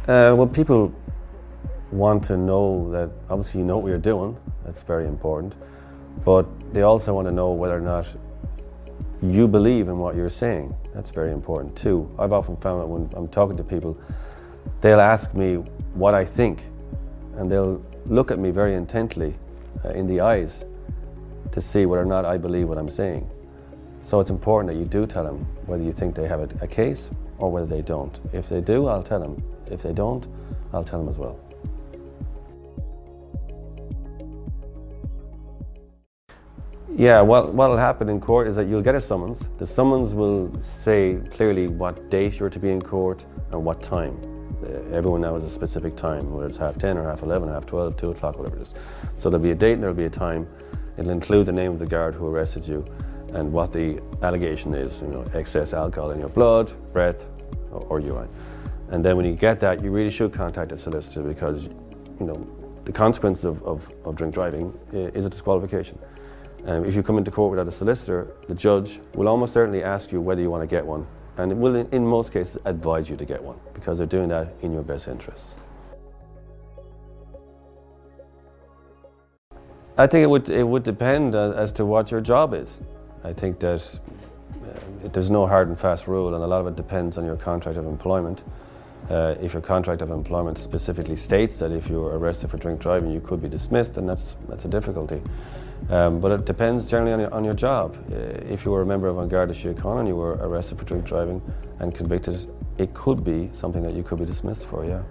Well, people want to know that obviously you know what you're doing. That's very important. But they also want to know whether or not you believe in what you're saying. That's very important too. I've often found that when I'm talking to people, they'll ask me what I think, and they'll look at me very intently in the eyes to see whether or not I believe what I'm saying. So it's important that you do tell them whether you think they have a case or whether they don't. If they do, I'll tell them. If they don't, I'll tell them as well. Yeah, what'll happen in court is that you'll get a summons. The summons will say clearly what date you're to be in court and what time. Everyone now has a specific time, whether it's 10:30 or 11:30, 12:30, 2 o'clock, whatever it is. So there'll be a date and there'll be a time. It'll include the name of the guard who arrested you and what the allegation is, excess alcohol in your blood, breath, or urine. And then when you get that, you really should contact a solicitor because, the consequence of drink driving is a disqualification. If you come into court without a solicitor, the judge will almost certainly ask you whether you want to get one, and it will, in most cases, advise you to get one because they're doing that in your best interests. I think it would depend as to what your job is. I think that there's no hard and fast rule, and a lot of it depends on your contract of employment. If your contract of employment specifically states that if you're arrested for drink driving, you could be dismissed, then that's a difficulty. But it depends generally on your job. If you were a member of An Garda Síochána and you were arrested for drink driving and convicted, it could be something that you could be dismissed for, yeah.